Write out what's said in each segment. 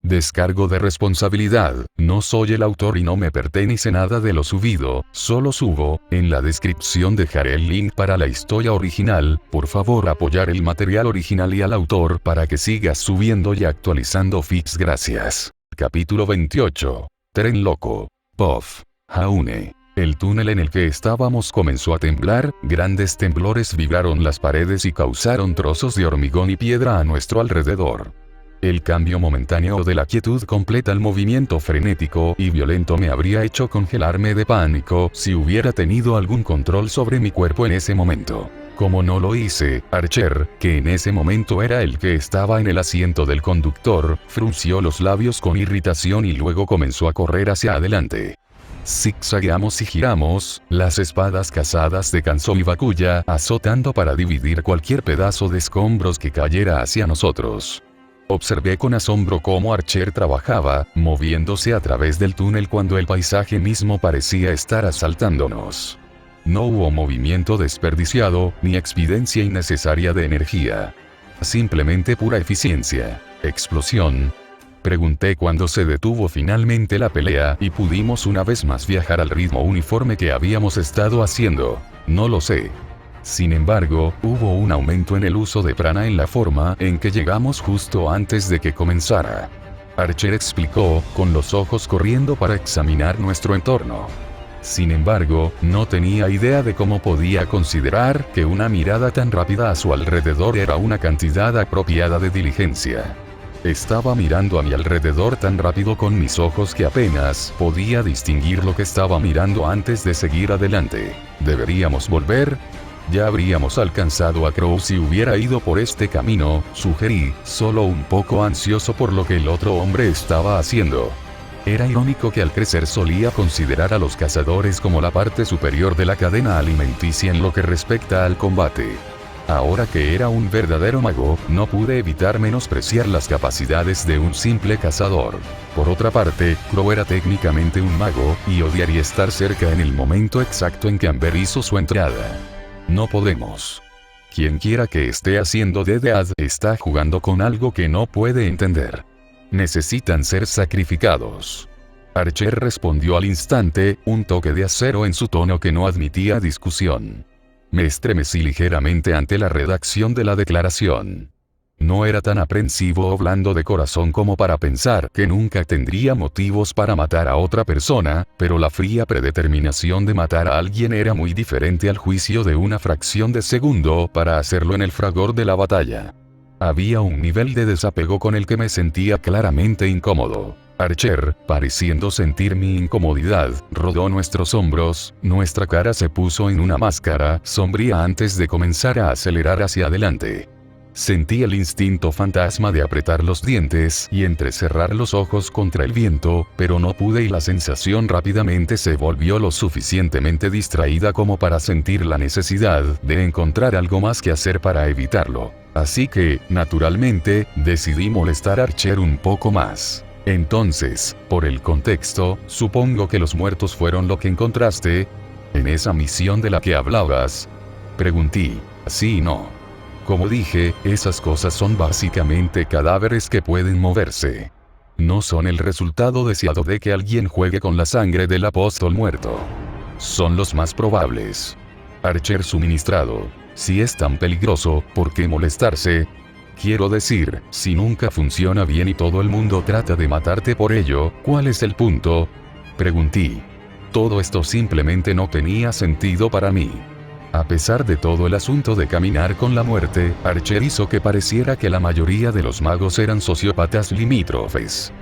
Descargo de responsabilidad, no soy el autor y no me pertenece nada de lo subido, solo subo, en la descripción dejaré el link para la historia original, por favor apoyar el material original y al autor para que sigas subiendo y actualizando feeds gracias. Capítulo 28. Tren loco. Puff. Jaune. El túnel en el que estábamos comenzó a temblar, grandes temblores vibraron las paredes y causaron trozos de hormigón y piedra a nuestro alrededor. El cambio momentáneo de la quietud completa el movimiento frenético y violento me habría hecho congelarme de pánico si hubiera tenido algún control sobre mi cuerpo en ese momento. Como no lo hice, Archer, que en ese momento era el que estaba en el asiento del conductor, frunció los labios con irritación y luego comenzó a correr hacia adelante. Zigzagueamos y giramos, las espadas cazadas de Kanzo y Bakuya azotando para dividir cualquier pedazo de escombros que cayera hacia nosotros. Observé con asombro cómo Archer trabajaba, moviéndose a través del túnel cuando el paisaje mismo parecía estar asaltándonos. No hubo movimiento desperdiciado, ni expedencia innecesaria de energía. Simplemente pura eficiencia. ¿Explosión? Pregunté cuando se detuvo finalmente la pelea y pudimos una vez más viajar al ritmo uniforme que habíamos estado haciendo. No lo sé. Sin embargo, hubo un aumento en el uso de prana en la forma en que llegamos justo antes de que comenzara. Archer explicó, con los ojos corriendo para examinar nuestro entorno. Sin embargo, no tenía idea de cómo podía considerar que una mirada tan rápida a su alrededor era una cantidad apropiada de diligencia. Estaba mirando a mi alrededor tan rápido con mis ojos que apenas podía distinguir lo que estaba mirando antes de seguir adelante. ¿Deberíamos volver? Ya habríamos alcanzado a Crow si hubiera ido por este camino, sugerí, solo un poco ansioso por lo que el otro hombre estaba haciendo. Era irónico que al crecer solía considerar a los cazadores como la parte superior de la cadena alimenticia en lo que respecta al combate. Ahora que era un verdadero mago, no pude evitar menospreciar las capacidades de un simple cazador. Por otra parte, Crow era técnicamente un mago, y odiaría estar cerca en el momento exacto en que Amber hizo su entrada. No podemos. Quien quiera que esté haciendo DDAD está jugando con algo que no puede entender. Necesitan ser sacrificados. Archer respondió al instante, un toque de acero en su tono que no admitía discusión. Me estremecí ligeramente ante la redacción de la declaración. No era tan aprensivo o blando de corazón como para pensar que nunca tendría motivos para matar a otra persona, pero la fría predeterminación de matar a alguien era muy diferente al juicio de una fracción de segundo para hacerlo en el fragor de la batalla. Había un nivel de desapego con el que me sentía claramente incómodo. Archer, pareciendo sentir mi incomodidad, rodó nuestros hombros, nuestra cara se puso en una máscara sombría antes de comenzar a acelerar hacia adelante. Sentí el instinto fantasma de apretar los dientes y entrecerrar los ojos contra el viento, pero no pude y la sensación rápidamente se volvió lo suficientemente distraída como para sentir la necesidad de encontrar algo más que hacer para evitarlo. Así que, naturalmente, decidí molestar a Archer un poco más. Entonces, por el contexto, supongo que los muertos fueron lo que encontraste en esa misión de la que hablabas. Pregunté. Sí y no. Como dije, esas cosas son básicamente cadáveres que pueden moverse. No son el resultado deseado de que alguien juegue con la sangre del apóstol muerto. Son los más probables. Archer suministrado. Si es tan peligroso, ¿por qué molestarse? Quiero decir, si nunca funciona bien y todo el mundo trata de matarte por ello, ¿cuál es el punto? Pregunté. Todo esto simplemente no tenía sentido para mí. A pesar de todo el asunto de caminar con la muerte, Archer hizo que pareciera que la mayoría de los magos eran sociópatas limítrofes.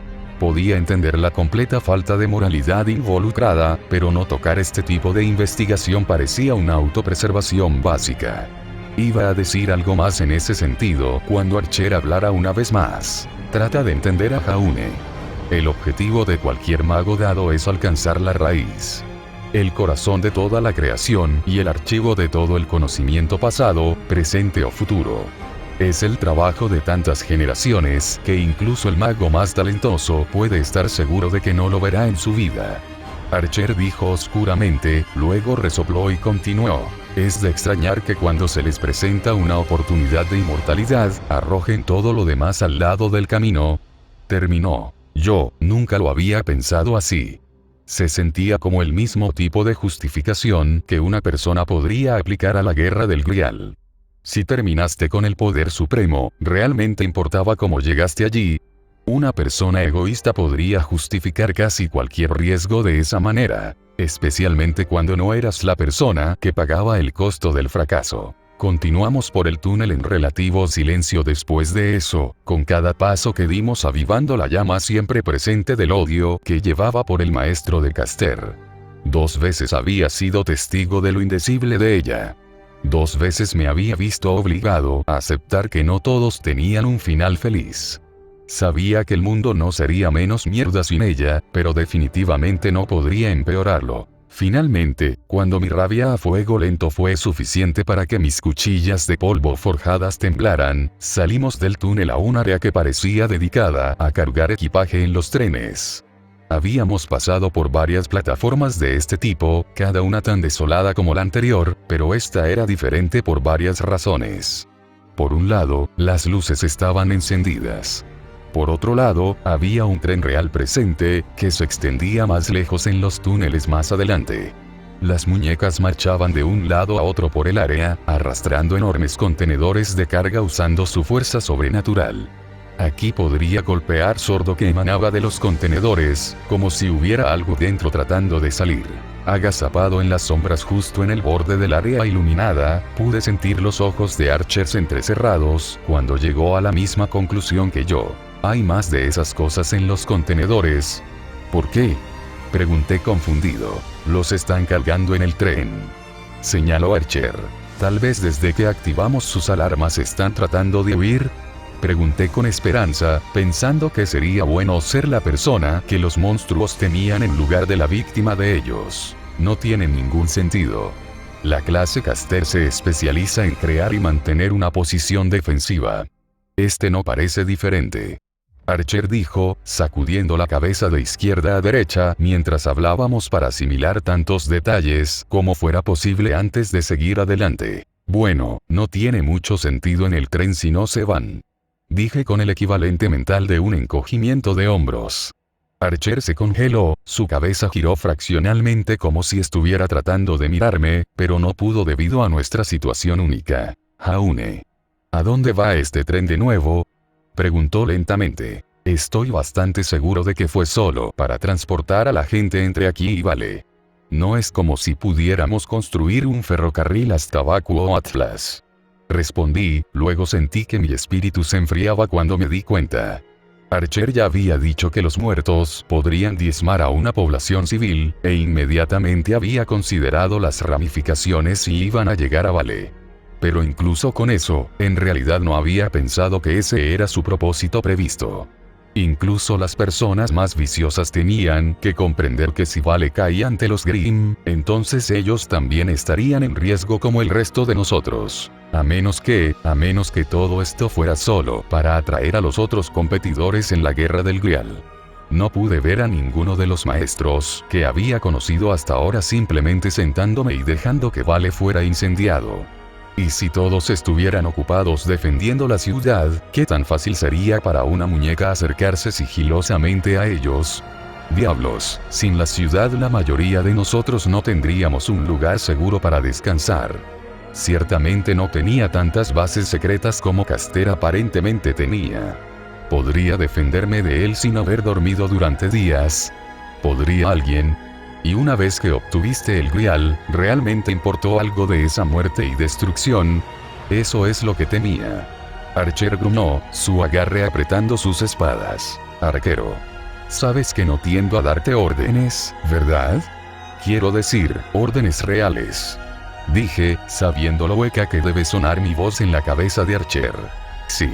Podía entender la completa falta de moralidad involucrada, pero no tocar este tipo de investigación parecía una autopreservación básica. Iba a decir algo más en ese sentido cuando Archer hablara una vez más. Trata de entender a Jaune. El objetivo de cualquier mago dado es alcanzar la raíz. El corazón de toda la creación y el archivo de todo el conocimiento pasado, presente o futuro. Es el trabajo de tantas generaciones que incluso el mago más talentoso puede estar seguro de que no lo verá en su vida. Archer dijo oscuramente, luego resopló y continuó. Es de extrañar que cuando se les presenta una oportunidad de inmortalidad, arrojen todo lo demás al lado del camino. Terminó. Yo nunca lo había pensado así. Se sentía como el mismo tipo de justificación que una persona podría aplicar a la guerra del Grial. Si terminaste con el poder supremo, ¿realmente importaba cómo llegaste allí? Una persona egoísta podría justificar casi cualquier riesgo de esa manera, especialmente cuando no eras la persona que pagaba el costo del fracaso. Continuamos por el túnel en relativo silencio después de eso, con cada paso que dimos avivando la llama siempre presente del odio que llevaba por el maestro de Caster. 2 veces había sido testigo de lo indecible de ella. 2 veces me había visto obligado a aceptar que no todos tenían un final feliz. Sabía que el mundo no sería menos mierda sin ella, pero definitivamente no podría empeorarlo. Finalmente, cuando mi rabia a fuego lento fue suficiente para que mis cuchillas de polvo forjadas temblaran, salimos del túnel a un área que parecía dedicada a cargar equipaje en los trenes. Habíamos pasado por varias plataformas de este tipo, cada una tan desolada como la anterior, pero esta era diferente por varias razones. Por un lado, las luces estaban encendidas. Por otro lado, había un tren real presente, que se extendía más lejos en los túneles más adelante. Las muñecas marchaban de un lado a otro por el área, arrastrando enormes contenedores de carga usando su fuerza sobrenatural. Aquí podría golpear sordo que emanaba de los contenedores, como si hubiera algo dentro tratando de salir. Agazapado en las sombras justo en el borde del área iluminada, pude sentir los ojos de Archer entrecerrados, cuando llegó a la misma conclusión que yo. Hay más de esas cosas en los contenedores. ¿Por qué? Pregunté confundido. Los están cargando en el tren, señaló Archer. Tal vez desde que activamos sus alarmas están tratando de huir. Pregunté con esperanza, pensando que sería bueno ser la persona que los monstruos temían en lugar de la víctima de ellos. No tiene ningún sentido. La clase Caster se especializa en crear y mantener una posición defensiva. Este no parece diferente. Archer dijo, sacudiendo la cabeza de izquierda a derecha mientras hablábamos para asimilar tantos detalles como fuera posible antes de seguir adelante. Bueno, no tiene mucho sentido en el tren si no se van. Dije con el equivalente mental de un encogimiento de hombros. Archer se congeló, su cabeza giró fraccionalmente como si estuviera tratando de mirarme, pero no pudo debido a nuestra situación única. Jaune. ¿A dónde va este tren de nuevo? Preguntó lentamente. Estoy bastante seguro de que fue solo para transportar a la gente entre aquí y Vale. No es como si pudiéramos construir un ferrocarril hasta Baku o Atlas. Respondí, luego sentí que mi espíritu se enfriaba cuando me di cuenta. Archer ya había dicho que los muertos podrían diezmar a una población civil, e inmediatamente había considerado las ramificaciones si iban a llegar a Vale. Pero incluso con eso, en realidad no había pensado que ese era su propósito previsto. Incluso las personas más viciosas tenían que comprender que si Vale caía ante los Grimm, entonces ellos también estarían en riesgo como el resto de nosotros. A menos que todo esto fuera solo para atraer a los otros competidores en la guerra del Grial. No pude ver a ninguno de los maestros que había conocido hasta ahora simplemente sentándome y dejando que Vale fuera incendiado. Y si todos estuvieran ocupados defendiendo la ciudad, ¿qué tan fácil sería para una muñeca acercarse sigilosamente a ellos? Diablos, sin la ciudad la mayoría de nosotros no tendríamos un lugar seguro para descansar. Ciertamente no tenía tantas bases secretas como Caster aparentemente tenía. ¿Podría defenderme de él sin haber dormido durante días? ¿Podría alguien? Y una vez que obtuviste el Grial, ¿realmente importó algo de esa muerte y destrucción? Eso es lo que temía. Archer gruñó, su agarre apretando sus espadas. Arquero. Sabes que no tiendo a darte órdenes, ¿verdad? Quiero decir, órdenes reales. Dije, sabiendo lo hueca que debe sonar mi voz en la cabeza de Archer. Sí.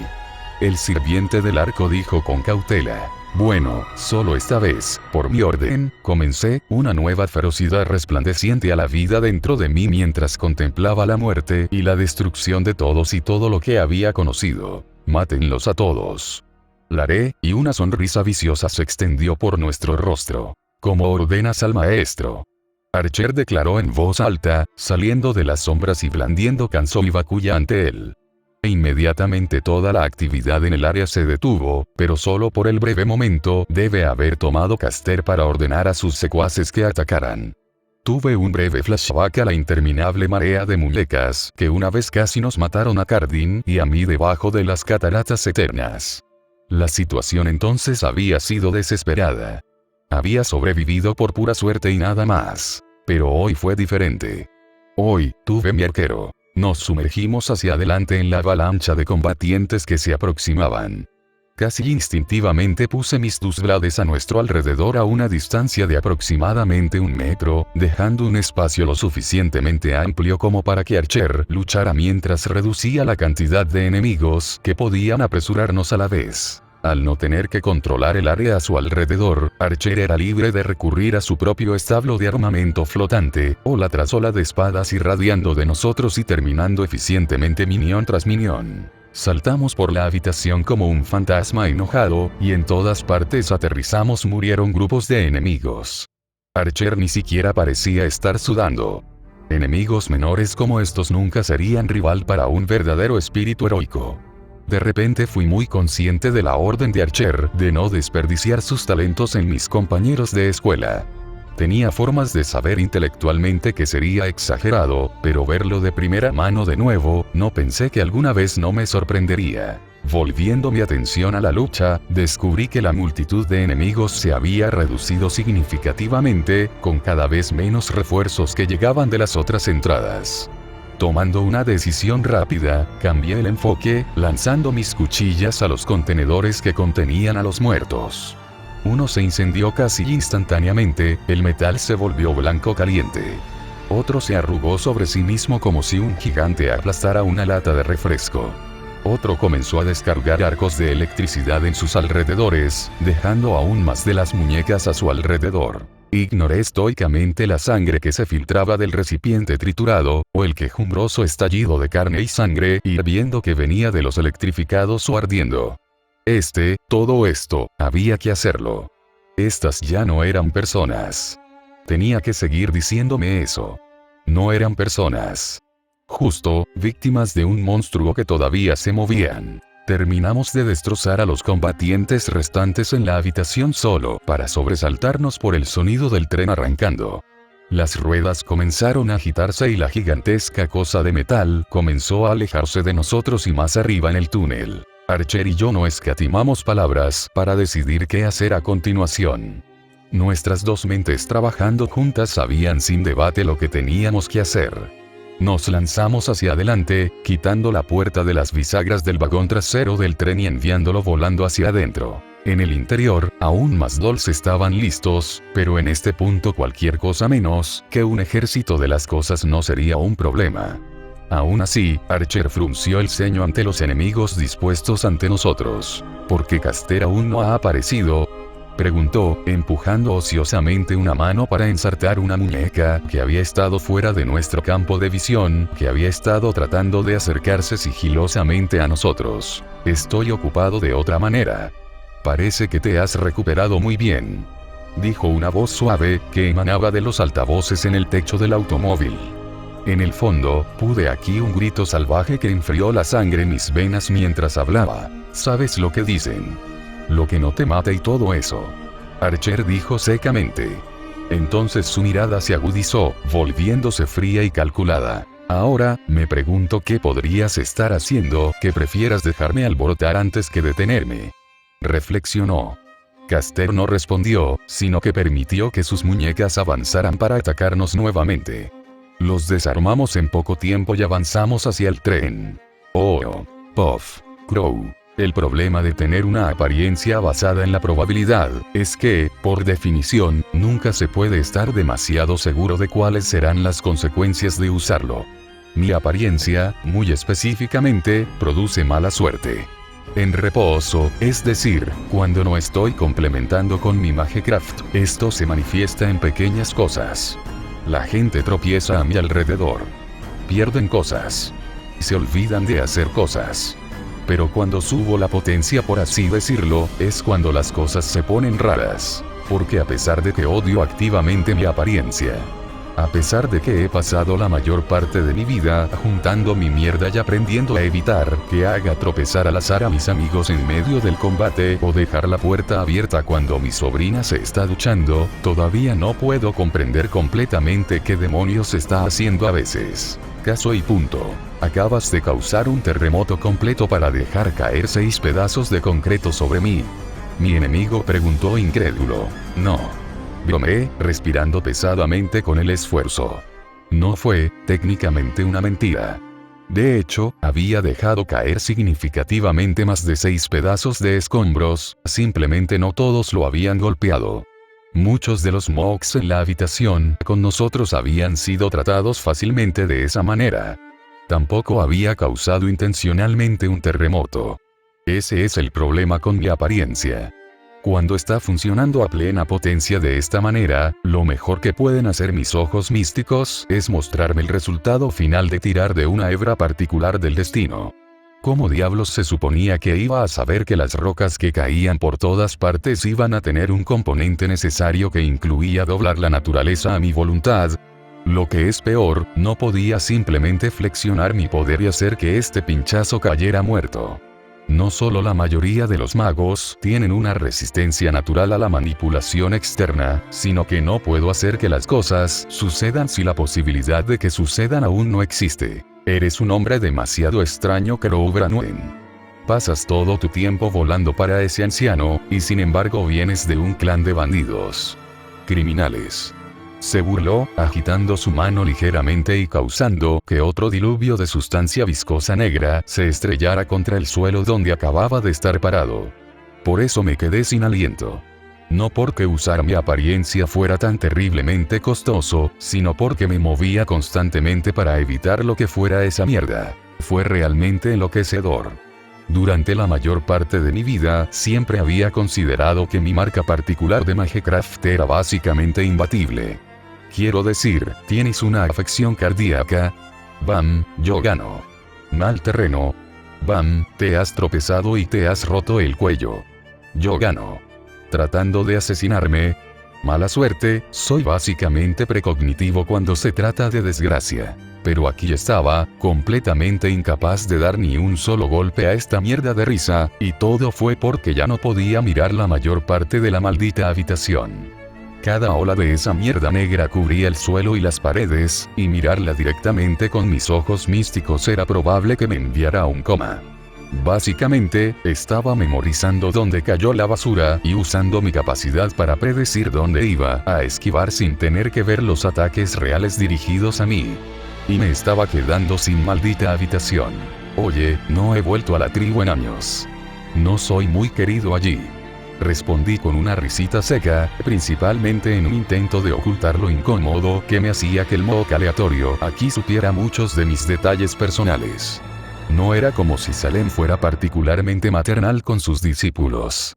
El sirviente del arco dijo con cautela. Bueno, solo esta vez, por mi orden, comencé, una nueva ferocidad resplandeciente a la vida dentro de mí mientras contemplaba la muerte y la destrucción de todos y todo lo que había conocido. Mátenlos a todos. La haré, y una sonrisa viciosa se extendió por nuestro rostro. Como ordenas al maestro. Archer declaró en voz alta, saliendo de las sombras y blandiendo Kanzo y Bakuya ante él. E inmediatamente toda la actividad en el área se detuvo, pero solo por el breve momento debe haber tomado Caster para ordenar a sus secuaces que atacaran. Tuve un breve flashback a la interminable marea de muñecas que una vez casi nos mataron a Cardin y a mí debajo de las cataratas eternas. La situación entonces había sido desesperada. Había sobrevivido por pura suerte y nada más. Pero hoy fue diferente. Hoy, tuve mi arquero. Nos sumergimos hacia adelante en la avalancha de combatientes que se aproximaban. Casi instintivamente puse mis Dusblades a nuestro alrededor a una distancia de aproximadamente 1 metro, dejando un espacio lo suficientemente amplio como para que Archer luchara mientras reducía la cantidad de enemigos que podían apresurarnos a la vez. Al no tener que controlar el área a su alrededor, Archer era libre de recurrir a su propio establo de armamento flotante, ola tras ola de espadas irradiando de nosotros y terminando eficientemente minión tras minión. Saltamos por la habitación como un fantasma enojado, y en todas partes aterrizamos murieron grupos de enemigos. Archer ni siquiera parecía estar sudando. Enemigos menores como estos nunca serían rival para un verdadero espíritu heroico. De repente fui muy consciente de la orden de Archer de no desperdiciar sus talentos en mis compañeros de escuela. Tenía formas de saber intelectualmente que sería exagerado, pero verlo de primera mano de nuevo, no pensé que alguna vez no me sorprendería. Volviendo mi atención a la lucha, descubrí que la multitud de enemigos se había reducido significativamente, con cada vez menos refuerzos que llegaban de las otras entradas. Tomando una decisión rápida, cambié el enfoque, lanzando mis cuchillas a los contenedores que contenían a los muertos. Uno se incendió casi instantáneamente, el metal se volvió blanco caliente. Otro se arrugó sobre sí mismo como si un gigante aplastara una lata de refresco. Otro comenzó a descargar arcos de electricidad en sus alrededores, dejando aún más de las muñecas a su alrededor. Ignoré estoicamente la sangre que se filtraba del recipiente triturado, o el quejumbroso estallido de carne y sangre hirviendo que venía de los electrificados o ardiendo. Todo esto, había que hacerlo. Estas ya no eran personas. Tenía que seguir diciéndome eso. No eran personas. Justo, víctimas de un monstruo que todavía se movían. Terminamos de destrozar a los combatientes restantes en la habitación solo para sobresaltarnos por el sonido del tren arrancando. Las ruedas comenzaron a agitarse y la gigantesca cosa de metal comenzó a alejarse de nosotros y más arriba en el túnel. Archer y yo no escatimamos palabras para decidir qué hacer a continuación. Nuestras dos mentes trabajando juntas sabían sin debate lo que teníamos que hacer. Nos lanzamos hacia adelante, quitando la puerta de las bisagras del vagón trasero del tren y enviándolo volando hacia adentro. En el interior, aún más dolls estaban listos, pero en este punto cualquier cosa menos que un ejército de las cosas no sería un problema. Aún así, Archer frunció el ceño ante los enemigos dispuestos ante nosotros. ¿Por qué Caster aún no ha aparecido?, preguntó, empujando ociosamente una mano para ensartar una muñeca que había estado fuera de nuestro campo de visión, que había estado tratando de acercarse sigilosamente a nosotros. Estoy ocupado de otra manera. Parece que te has recuperado muy bien, dijo una voz suave que emanaba de los altavoces en el techo del automóvil. En el fondo, pude aquí un grito salvaje que enfrió la sangre en mis venas mientras hablaba. ¿Sabes lo que dicen? Lo que no te mata y todo eso. Archer dijo secamente. Entonces su mirada se agudizó, volviéndose fría y calculada. Ahora, me pregunto qué podrías estar haciendo que prefieras dejarme alborotar antes que detenerme. Reflexionó. Caster no respondió, sino que permitió que sus muñecas avanzaran para atacarnos nuevamente. Los desarmamos en poco tiempo y avanzamos hacia el tren. Oh, Puff, Crow. El problema de tener una apariencia basada en la probabilidad es que, por definición, nunca se puede estar demasiado seguro de cuáles serán las consecuencias de usarlo. Mi apariencia, muy específicamente, produce mala suerte. En reposo, es decir, cuando no estoy complementando con mi Magecraft, esto se manifiesta en pequeñas cosas. La gente tropieza a mi alrededor. Pierden cosas. Se olvidan de hacer cosas. Pero cuando subo la potencia, por así decirlo, es cuando las cosas se ponen raras. Porque a pesar de que odio activamente mi apariencia, A pesar de que he pasado la mayor parte de mi vida juntando mi mierda y aprendiendo a evitar que haga tropezar al azar a mis amigos en medio del combate o dejar la puerta abierta cuando mi sobrina se está duchando, todavía no puedo comprender completamente qué demonios está haciendo a veces. Caso y punto. Acabas de causar un terremoto completo para dejar caer 6 pedazos de concreto sobre mí. Mi enemigo preguntó incrédulo. No. Bromeé, respirando pesadamente con el esfuerzo. No fue, técnicamente, una mentira. De hecho, había dejado caer significativamente más de 6 pedazos de escombros, simplemente no todos lo habían golpeado. Muchos de los mocks en la habitación con nosotros habían sido tratados fácilmente de esa manera. Tampoco había causado intencionalmente un terremoto. Ese es el problema con mi apariencia. Cuando está funcionando a plena potencia de esta manera, lo mejor que pueden hacer mis ojos místicos es mostrarme el resultado final de tirar de una hebra particular del destino. ¿Cómo diablos se suponía que iba a saber que las rocas que caían por todas partes iban a tener un componente necesario que incluía doblar la naturaleza a mi voluntad? Lo que es peor, no podía simplemente flexionar mi poder y hacer que este pinchazo cayera muerto. No solo la mayoría de los magos tienen una resistencia natural a la manipulación externa, sino que no puedo hacer que las cosas sucedan si la posibilidad de que sucedan aún no existe. Eres un hombre demasiado extraño, Crow Branwen. Pasas todo tu tiempo volando para ese anciano, y sin embargo vienes de un clan de bandidos. Criminales. Se burló, agitando su mano ligeramente y causando que otro diluvio de sustancia viscosa negra se estrellara contra el suelo donde acababa de estar parado. Por eso me quedé sin aliento. No porque usar mi apariencia fuera tan terriblemente costoso, sino porque me movía constantemente para evitar lo que fuera esa mierda. Fue realmente enloquecedor. Durante la mayor parte de mi vida, siempre había considerado que mi marca particular de Magecraft era básicamente imbatible. Quiero decir, tienes una afección cardíaca. Bam, yo gano. Mal terreno. Bam, te has tropezado y te has roto el cuello. Yo gano. Tratando de asesinarme. Mala suerte, soy básicamente precognitivo cuando se trata de desgracia. Pero aquí estaba, completamente incapaz de dar ni un solo golpe a esta mierda de risa, y todo fue porque ya no podía mirar la mayor parte de la maldita habitación. Cada ola de esa mierda negra cubría el suelo y las paredes, y mirarla directamente con mis ojos místicos era probable que me enviara a un coma. Básicamente, estaba memorizando dónde cayó la basura y usando mi capacidad para predecir dónde iba a esquivar sin tener que ver los ataques reales dirigidos a mí. Y me estaba quedando sin maldita habitación. Oye, no he vuelto a la tribu en años. No soy muy querido allí. Respondí con una risita seca, principalmente en un intento de ocultar lo incómodo que me hacía que el mock aleatorio aquí supiera muchos de mis detalles personales. No era como si Salem fuera particularmente maternal con sus discípulos.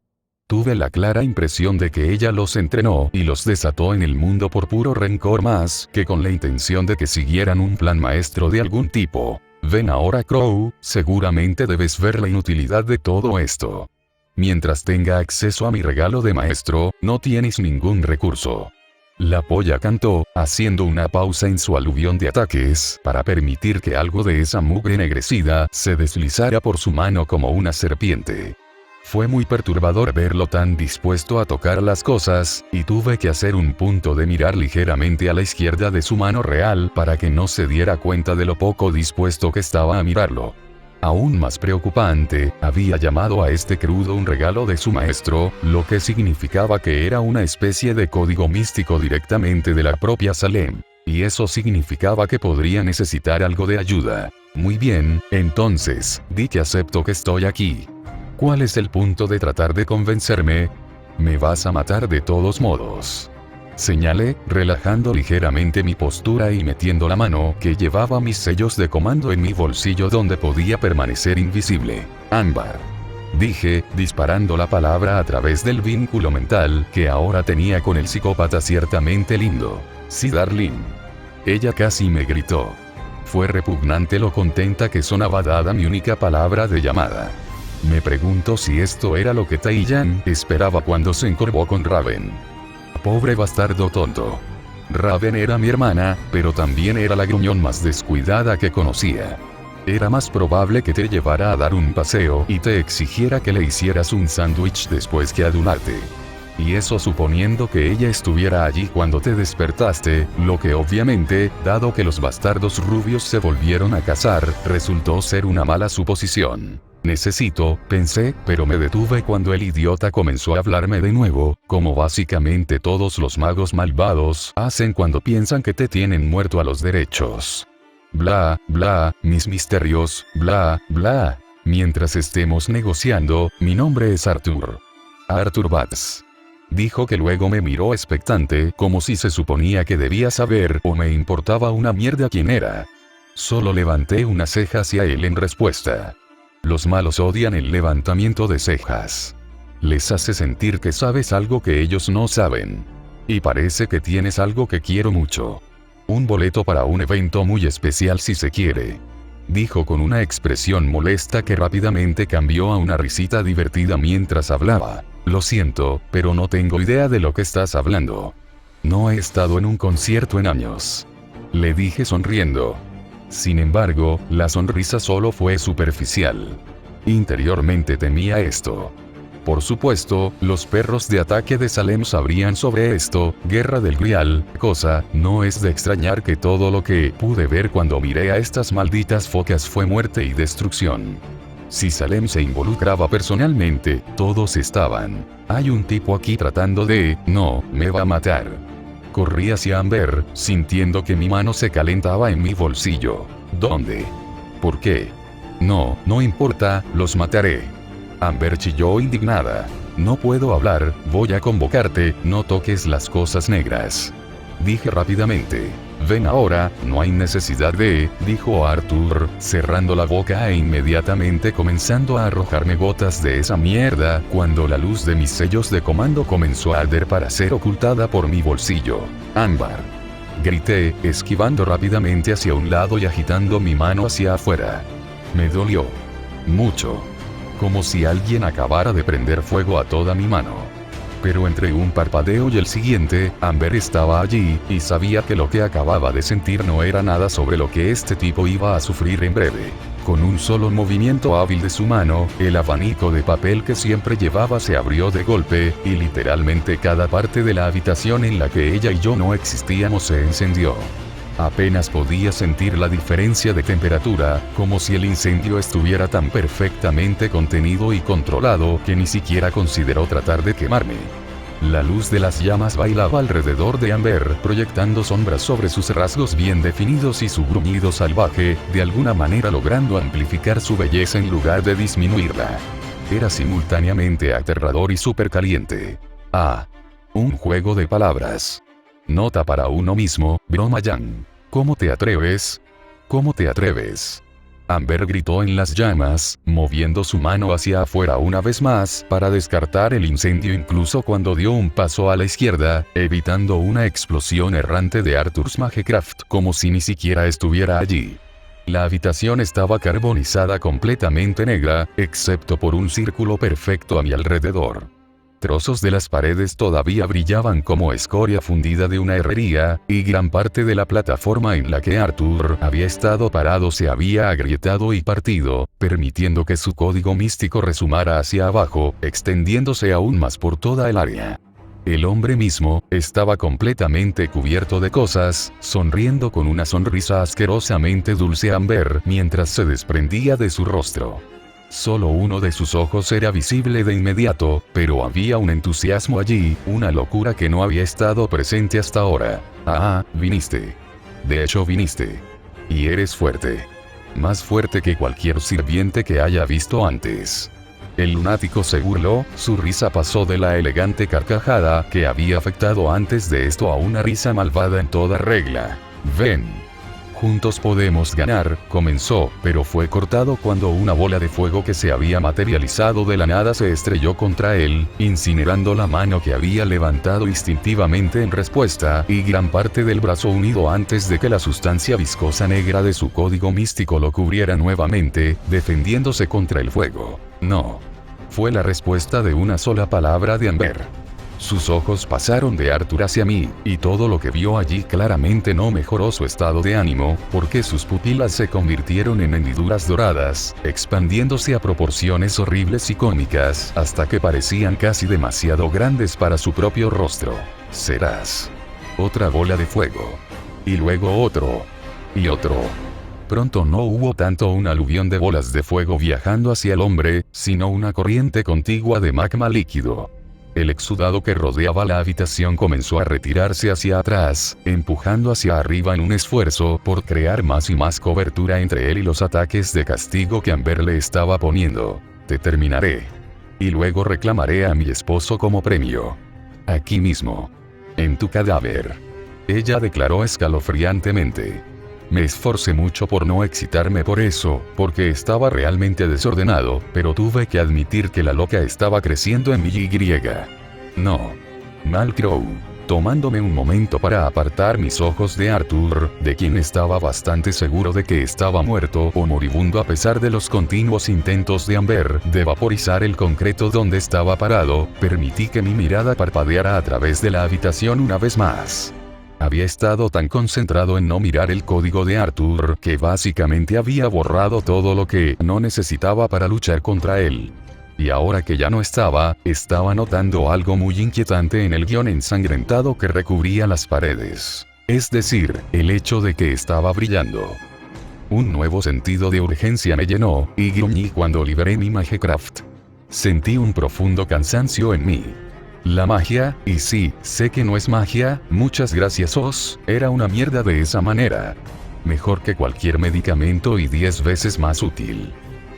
Tuve la clara impresión de que ella los entrenó y los desató en el mundo por puro rencor más que con la intención de que siguieran un plan maestro de algún tipo. Ven ahora, Crow, seguramente debes ver la inutilidad de todo esto. Mientras tenga acceso a mi regalo de maestro, no tienes ningún recurso. La polla cantó, haciendo una pausa en su aluvión de ataques, para permitir que algo de esa mugre ennegrecida se deslizara por su mano como una serpiente. Fue muy perturbador verlo tan dispuesto a tocar las cosas, y tuve que hacer un punto de mirar ligeramente a la izquierda de su mano real para que no se diera cuenta de lo poco dispuesto que estaba a mirarlo. Aún más preocupante, había llamado a este crudo un regalo de su maestro, lo que significaba que era una especie de código místico directamente de la propia Salem. Y eso significaba que podría necesitar algo de ayuda. Muy bien, entonces, di que acepto que estoy aquí. ¿Cuál es el punto de tratar de convencerme? Me vas a matar de todos modos. Señalé, relajando ligeramente mi postura y metiendo la mano que llevaba mis sellos de comando en mi bolsillo donde podía permanecer invisible. Ámbar. Dije, disparando la palabra a través del vínculo mental que ahora tenía con el psicópata ciertamente lindo. Sí, darling. Ella casi me gritó. Fue repugnante lo contenta que sonaba dada mi única palabra de llamada. Me pregunto si esto era lo que Tai Yan esperaba cuando se encorvó con Raven. Pobre bastardo tonto. Raven era mi hermana, pero también era la gruñón más descuidada que conocía. Era más probable que te llevara a dar un paseo y te exigiera que le hicieras un sándwich después que adularte. Y eso suponiendo que ella estuviera allí cuando te despertaste, lo que obviamente, dado que los bastardos rubios se volvieron a casar, resultó ser una mala suposición. Pensé, pero me detuve cuando el idiota comenzó a hablarme de nuevo, como básicamente todos los magos malvados hacen cuando piensan que te tienen muerto a los derechos. Bla, bla, mis misterios, bla, bla. Mientras estemos negociando, mi nombre es Arthur. Arthur Batts. Dijo que luego me miró expectante, como si se suponía que debía saber o me importaba una mierda quién era. Solo levanté una ceja hacia él en respuesta. Los malos odian el levantamiento de cejas. Les hace sentir que sabes algo que ellos no saben. Y parece que tienes algo que quiero mucho. Un boleto para un evento muy especial si se quiere. Dijo con una expresión molesta que rápidamente cambió a una risita divertida mientras hablaba. Lo siento, pero no tengo idea de lo que estás hablando. No he estado en un concierto en años. Le dije sonriendo. Sin embargo, la sonrisa solo fue superficial. Interiormente temía esto. Por supuesto, los perros de ataque de Salem sabrían sobre esto, Guerra del Grial, cosa, no es de extrañar que todo lo que pude ver cuando miré a estas malditas focas fue muerte y destrucción. Si Salem se involucraba personalmente, todos estaban. Hay un tipo aquí tratando de, no, me va a matar. Corrí hacia Amber, sintiendo que mi mano se calentaba en mi bolsillo. ¿Dónde? ¿Por qué? No, no importa, los mataré. Amber chilló indignada. No puedo hablar, voy a convocarte, no toques las cosas negras. Dije rápidamente. Ven ahora, no hay necesidad de, dijo Arthur, cerrando la boca e inmediatamente comenzando a arrojarme gotas de esa mierda, cuando la luz de mis sellos de comando comenzó a arder para ser ocultada por mi bolsillo. Ámbar. Grité, esquivando rápidamente hacia un lado y agitando mi mano hacia afuera. Me dolió. Mucho. Como si alguien acabara de prender fuego a toda mi mano. Pero entre un parpadeo y el siguiente, Amber estaba allí, y sabía que lo que acababa de sentir no era nada sobre lo que este tipo iba a sufrir en breve. Con un solo movimiento hábil de su mano, el abanico de papel que siempre llevaba se abrió de golpe, y literalmente cada parte de la habitación en la que ella y yo no existíamos se encendió. Apenas podía sentir la diferencia de temperatura, como si el incendio estuviera tan perfectamente contenido y controlado que ni siquiera consideró tratar de quemarme. La luz de las llamas bailaba alrededor de Amber, proyectando sombras sobre sus rasgos bien definidos y su gruñido salvaje, de alguna manera logrando amplificar su belleza en lugar de disminuirla. Era simultáneamente aterrador y súper caliente. Ah. Un juego de palabras. Nota para uno mismo, broma Yang. ¿Cómo te atreves? ¿Cómo te atreves? Amber gritó en las llamas, moviendo su mano hacia afuera una vez más para descartar el incendio incluso cuando dio un paso a la izquierda, evitando una explosión errante de Arthur's Magecraft como si ni siquiera estuviera allí. La habitación estaba carbonizada completamente negra, excepto por un círculo perfecto a mi alrededor. Trozos de las paredes todavía brillaban como escoria fundida de una herrería, y gran parte de la plataforma en la que Arthur había estado parado se había agrietado y partido, permitiendo que su código místico resumara hacia abajo, extendiéndose aún más por toda el área. El hombre mismo estaba completamente cubierto de cosas, sonriendo con una sonrisa asquerosamente dulce a Amber mientras se desprendía de su rostro. Solo uno de sus ojos era visible de inmediato, pero había un entusiasmo allí, una locura que no había estado presente hasta ahora. Ah, viniste. De hecho viniste. Y eres fuerte. Más fuerte que cualquier sirviente que haya visto antes. El lunático se burló, su risa pasó de la elegante carcajada que había afectado antes de esto a una risa malvada en toda regla. Ven. Juntos podemos ganar, comenzó, pero fue cortado cuando una bola de fuego que se había materializado de la nada se estrelló contra él, incinerando la mano que había levantado instintivamente en respuesta, y gran parte del brazo unido antes de que la sustancia viscosa negra de su código místico lo cubriera nuevamente, defendiéndose contra el fuego. No. Fue la respuesta de una sola palabra de Amber. Sus ojos pasaron de Arthur hacia mí, y todo lo que vio allí claramente no mejoró su estado de ánimo, porque sus pupilas se convirtieron en hendiduras doradas, expandiéndose a proporciones horribles y cómicas, hasta que parecían casi demasiado grandes para su propio rostro. Serás otra bola de fuego. Y luego otro. Y otro. Pronto no hubo tanto un aluvión de bolas de fuego viajando hacia el hombre, sino una corriente contigua de magma líquido. El exudado que rodeaba la habitación comenzó a retirarse hacia atrás, empujando hacia arriba en un esfuerzo por crear más y más cobertura entre él y los ataques de castigo que Amber le estaba poniendo. Te terminaré. Y luego reclamaré a mi esposo como premio. Aquí mismo. En tu cadáver. Ella declaró escalofriantemente. Me esforcé mucho por no excitarme por eso, porque estaba realmente desordenado, pero tuve que admitir que la loca estaba creciendo en mi Y. No. Mal Crow. Tomándome un momento para apartar mis ojos de Arthur, de quien estaba bastante seguro de que estaba muerto o moribundo a pesar de los continuos intentos de Amber de vaporizar el concreto donde estaba parado, permití que mi mirada parpadeara a través de la habitación una vez más. Había estado tan concentrado en no mirar el código de Arthur que básicamente había borrado todo lo que no necesitaba para luchar contra él. Y ahora que ya no estaba notando algo muy inquietante en el guión ensangrentado que recubría las paredes. Es decir, el hecho de que estaba brillando. Un nuevo sentido de urgencia me llenó, y gruñí cuando liberé mi Magecraft. Sentí un profundo cansancio en mí. La magia, y sí, sé que no es magia, muchas gracias Oz, era una mierda de esa manera. Mejor que cualquier medicamento y 10 veces más útil.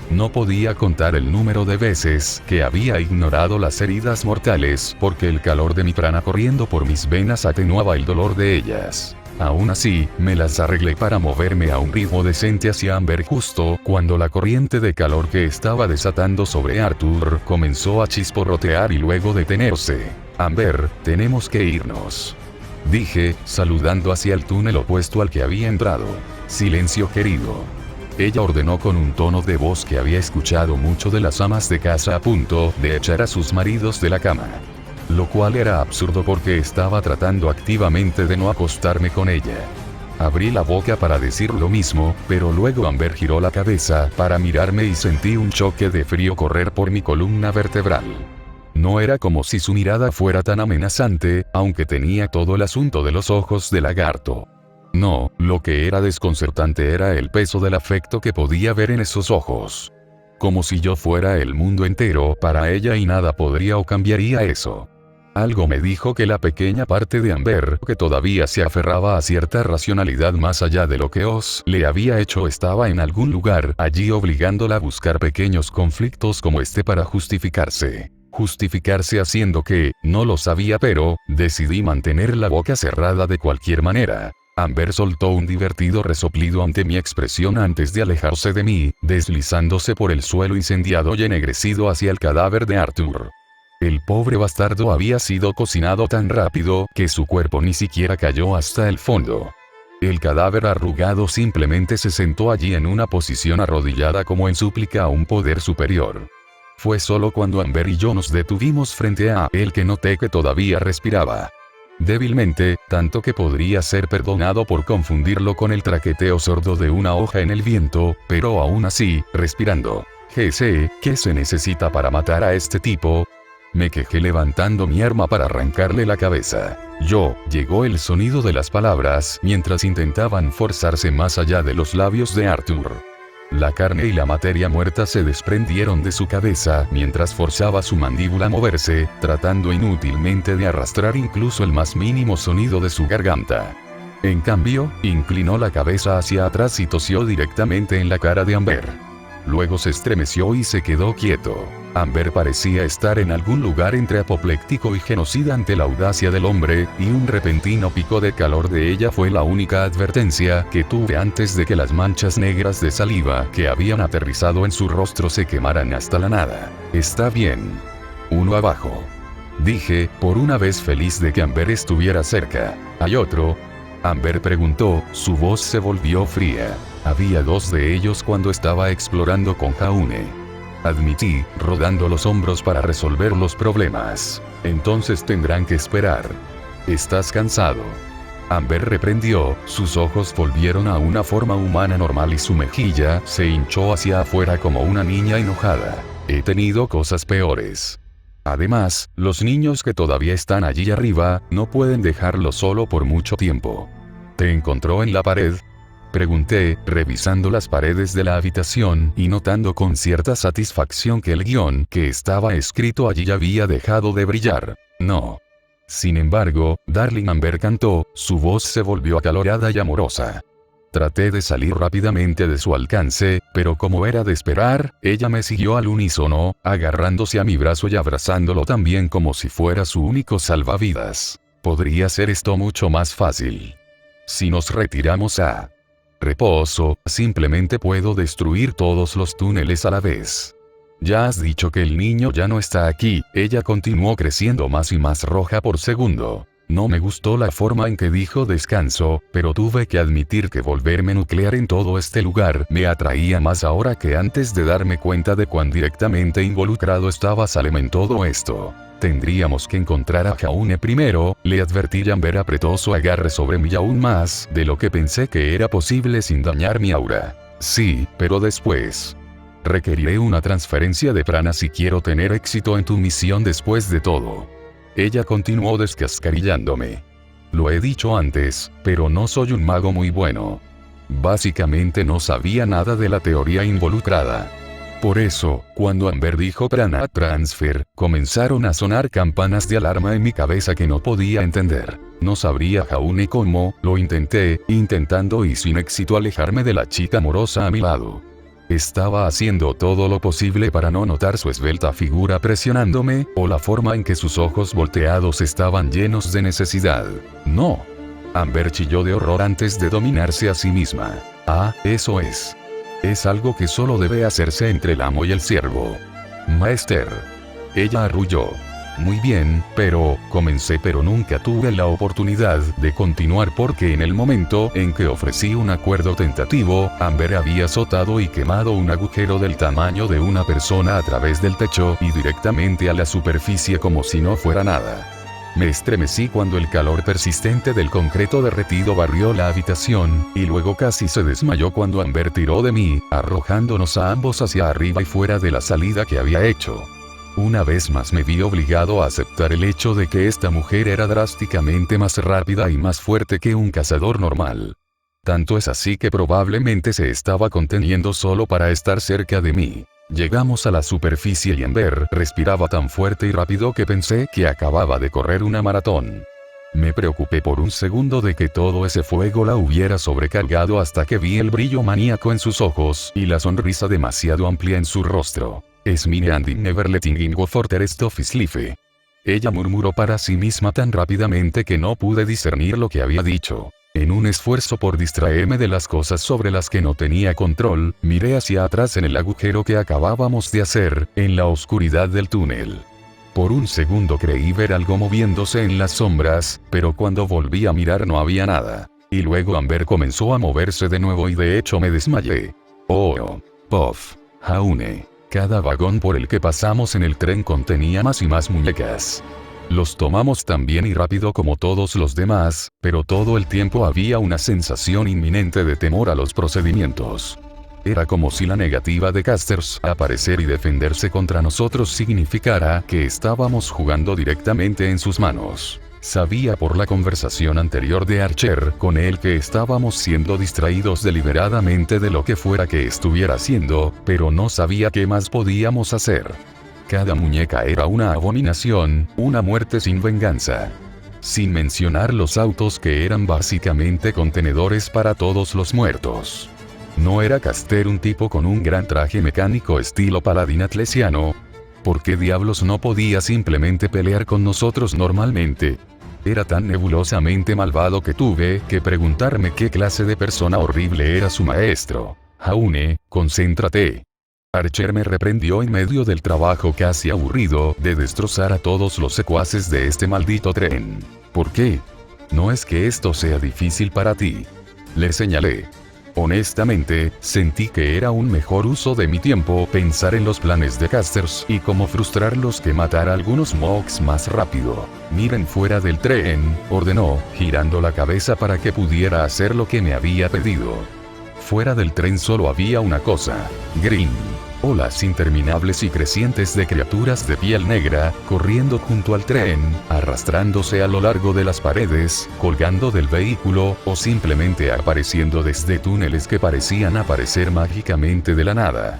No podía contar el número de veces que había ignorado las heridas mortales porque el calor de mi prana corriendo por mis venas atenuaba el dolor de ellas. Aún así, me las arreglé para moverme a un ritmo decente hacia Amber justo cuando la corriente de calor que estaba desatando sobre Arthur comenzó a chisporrotear y luego detenerse. Amber, tenemos que irnos. Dije, saludando hacia el túnel opuesto al que había entrado. Silencio querido. Ella ordenó con un tono de voz que había escuchado mucho de las amas de casa a punto de echar a sus maridos de la cama. Lo cual era absurdo porque estaba tratando activamente de no acostarme con ella. Abrí la boca para decir lo mismo, pero luego Amber giró la cabeza para mirarme y sentí un choque de frío correr por mi columna vertebral. No era como si su mirada fuera tan amenazante, aunque tenía todo el asunto de los ojos de lagarto. No, lo que era desconcertante era el peso del afecto que podía ver en esos ojos. Como si yo fuera el mundo entero para ella y nada podría o cambiaría eso. Algo me dijo que la pequeña parte de Amber que todavía se aferraba a cierta racionalidad más allá de lo que Oz le había hecho estaba en algún lugar allí obligándola a buscar pequeños conflictos como este para justificarse. Justificarse haciendo que, no lo sabía pero, decidí mantener la boca cerrada de cualquier manera. Amber soltó un divertido resoplido ante mi expresión antes de alejarse de mí, deslizándose por el suelo incendiado y ennegrecido hacia el cadáver de Arthur. El pobre bastardo había sido cocinado tan rápido que su cuerpo ni siquiera cayó hasta el fondo. El cadáver arrugado simplemente se sentó allí en una posición arrodillada como en súplica a un poder superior. Fue solo cuando Amber y yo nos detuvimos frente a él que noté que todavía respiraba. Débilmente, tanto que podría ser perdonado por confundirlo con el traqueteo sordo de una hoja en el viento, pero aún así, respirando. ¿Qué se necesita para matar a este tipo? Me quejé levantando mi arma para arrancarle la cabeza. Llegó el sonido de las palabras mientras intentaban forzarse más allá de los labios de Arthur. La carne y la materia muerta se desprendieron de su cabeza mientras forzaba su mandíbula a moverse, tratando inútilmente de arrastrar incluso el más mínimo sonido de su garganta. En cambio, inclinó la cabeza hacia atrás y tosió directamente en la cara de Amber. Luego se estremeció y se quedó quieto. Amber parecía estar en algún lugar entre apopléctico y genocida ante la audacia del hombre, y un repentino pico de calor de ella fue la única advertencia que tuve antes de que las manchas negras de saliva que habían aterrizado en su rostro se quemaran hasta la nada. Está bien. Uno abajo. Dije, por una vez feliz de que Amber estuviera cerca. ¿Hay otro? Amber preguntó, su voz se volvió fría. Había 2 de ellos cuando estaba explorando con Jaune. Admití, rodando los hombros para resolver los problemas. Entonces tendrán que esperar. Estás cansado. Amber reprendió, sus ojos volvieron a una forma humana normal y su mejilla se hinchó hacia afuera como una niña enojada. He tenido cosas peores. Además, los niños que todavía están allí arriba, no pueden dejarlo solo por mucho tiempo. ¿Te encontró en la pared? Pregunté, revisando las paredes de la habitación y notando con cierta satisfacción que el guión que estaba escrito allí había dejado de brillar. No. Sin embargo, Darling Amber cantó, su voz se volvió acalorada y amorosa. Traté de salir rápidamente de su alcance, pero como era de esperar, ella me siguió al unísono, agarrándose a mi brazo y abrazándolo también como si fuera su único salvavidas. Podría ser esto mucho más fácil. Si nos retiramos a reposo, simplemente puedo destruir todos los túneles a la vez. Ya has dicho que el niño ya no está aquí, ella continuó creciendo más y más roja por segundo. No me gustó la forma en que dijo descanso, pero tuve que admitir que volverme nuclear en todo este lugar me atraía más ahora que antes de darme cuenta de cuán directamente involucrado estaba Salem en todo esto. Tendríamos que encontrar a Jaune primero, le advertí y Amber apretó su agarre sobre mí aún más de lo que pensé que era posible sin dañar mi aura. Sí, pero después. Requeriré una transferencia de prana si quiero tener éxito en tu misión después de todo. Ella continuó descascarillándome. Lo he dicho antes, pero no soy un mago muy bueno. Básicamente no sabía nada de la teoría involucrada. Por eso, cuando Amber dijo prana transfer, comenzaron a sonar campanas de alarma en mi cabeza que no podía entender. No sabría Jaune cómo, lo intenté, intentando y sin éxito alejarme de la chica amorosa a mi lado. Estaba haciendo todo lo posible para no notar su esbelta figura presionándome, o la forma en que sus ojos volteados estaban llenos de necesidad. No. Amber chilló de horror antes de dominarse a sí misma. Ah, eso es. Es algo que solo debe hacerse entre el amo y el siervo. Maester. Ella arrulló. Muy bien, comencé pero nunca tuve la oportunidad de continuar porque en el momento en que ofrecí un acuerdo tentativo, Amber había azotado y quemado un agujero del tamaño de una persona a través del techo y directamente a la superficie como si no fuera nada. Me estremecí cuando el calor persistente del concreto derretido barrió la habitación, y luego casi se desmayó cuando Amber tiró de mí, arrojándonos a ambos hacia arriba y fuera de la salida que había hecho. Una vez más me vi obligado a aceptar el hecho de que esta mujer era drásticamente más rápida y más fuerte que un cazador normal. Tanto es así que probablemente se estaba conteniendo solo para estar cerca de mí. Llegamos a la superficie y Amber respiraba tan fuerte y rápido que pensé que acababa de correr una maratón. Me preocupé por un segundo de que todo ese fuego la hubiera sobrecargado hasta que vi el brillo maníaco en sus ojos y la sonrisa demasiado amplia en su rostro. Es mine and never letting in go for the rest of his life. Ella murmuró para sí misma tan rápidamente que no pude discernir lo que había dicho. En un esfuerzo por distraerme de las cosas sobre las que no tenía control, miré hacia atrás en el agujero que acabábamos de hacer, en la oscuridad del túnel. Por un segundo creí ver algo moviéndose en las sombras, pero cuando volví a mirar no había nada. Y luego Amber comenzó a moverse de nuevo y de hecho me desmayé. Oh. Puff. Jaune. Cada vagón por el que pasamos en el tren contenía más y más muñecas. Los tomamos tan bien y rápido como todos los demás, pero todo el tiempo había una sensación inminente de temor a los procedimientos. Era como si la negativa de Casters a aparecer y defenderse contra nosotros significara que estábamos jugando directamente en sus manos. Sabía por la conversación anterior de Archer con él que estábamos siendo distraídos deliberadamente de lo que fuera que estuviera haciendo, pero no sabía qué más podíamos hacer. Cada muñeca era una abominación, una muerte sin venganza. Sin mencionar los autos que eran básicamente contenedores para todos los muertos. ¿No era Caster un tipo con un gran traje mecánico estilo paladín atlesiano? ¿Por qué diablos no podía simplemente pelear con nosotros normalmente? Era tan nebulosamente malvado que tuve que preguntarme qué clase de persona horrible era su maestro. Jaune, concéntrate. Archer me reprendió en medio del trabajo casi aburrido de destrozar a todos los secuaces de este maldito tren. ¿Por qué? No es que esto sea difícil para ti. Le señalé. Honestamente, sentí que era un mejor uso de mi tiempo pensar en los planes de casters y cómo frustrarlos que matar a algunos mocks más rápido. Miren fuera del tren, ordenó, girando la cabeza para que pudiera hacer lo que me había pedido. Fuera del tren solo había una cosa: Green. Olas interminables y crecientes de criaturas de piel negra, corriendo junto al tren, arrastrándose a lo largo de las paredes, colgando del vehículo, o simplemente apareciendo desde túneles que parecían aparecer mágicamente de la nada.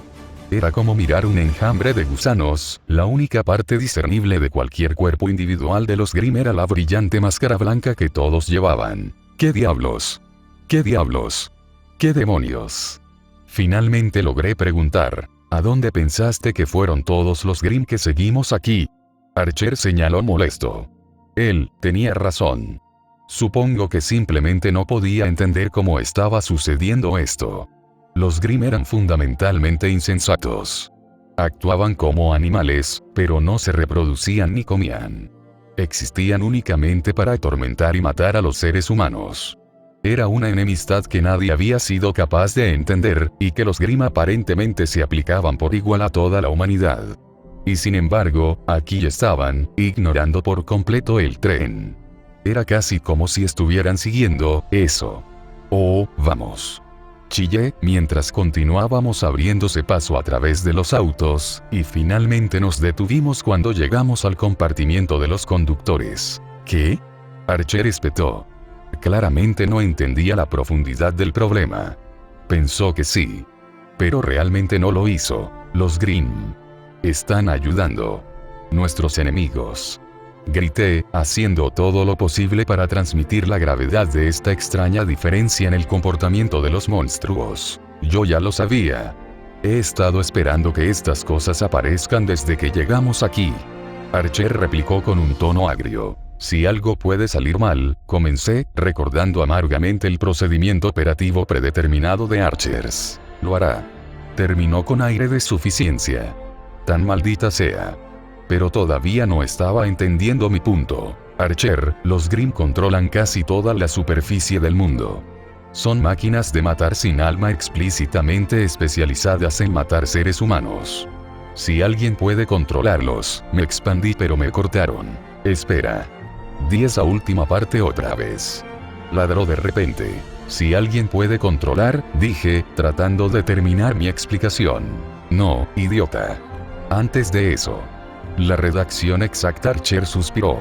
Era como mirar un enjambre de gusanos, la única parte discernible de cualquier cuerpo individual de los Grimm era la brillante máscara blanca que todos llevaban. ¿Qué diablos? ¿Qué diablos? ¿Qué demonios? Finalmente logré preguntar: ¿a dónde pensaste que fueron todos los Grimm que seguimos aquí? Archer señaló molesto. Él tenía razón. Supongo que simplemente no podía entender cómo estaba sucediendo esto. Los Grimm eran fundamentalmente insensatos. Actuaban como animales, pero no se reproducían ni comían. Existían únicamente para atormentar y matar a los seres humanos. Era una enemistad que nadie había sido capaz de entender, y que los Grimm aparentemente se aplicaban por igual a toda la humanidad. Y sin embargo, aquí estaban, ignorando por completo el tren. Era casi como si estuvieran siguiendo eso. Oh, vamos. Chillé, mientras continuábamos abriéndose paso a través de los autos, y finalmente nos detuvimos cuando llegamos al compartimiento de los conductores. ¿Qué? Archer espetó. Claramente no entendía la profundidad del problema. Pensó que sí. Pero realmente no lo hizo. Los Grimm están ayudando. Nuestros enemigos. Grité, haciendo todo lo posible para transmitir la gravedad de esta extraña diferencia en el comportamiento de los monstruos. Yo ya lo sabía. He estado esperando que estas cosas aparezcan desde que llegamos aquí. Archer replicó con un tono agrio. Si algo puede salir mal, comencé, recordando amargamente el procedimiento operativo predeterminado de Archers. Lo hará. Terminó con aire de suficiencia. Tan maldita sea. Pero todavía no estaba entendiendo mi punto. Archer, los Grimm controlan casi toda la superficie del mundo. Son máquinas de matar sin alma explícitamente especializadas en matar seres humanos. Si alguien puede controlarlos, me expandí pero me cortaron. Espera. Di esa última parte otra vez. Ladró de repente. Si alguien puede controlar, dije, tratando de terminar mi explicación. No, idiota. Antes de eso. La redacción exacta. Archer suspiró.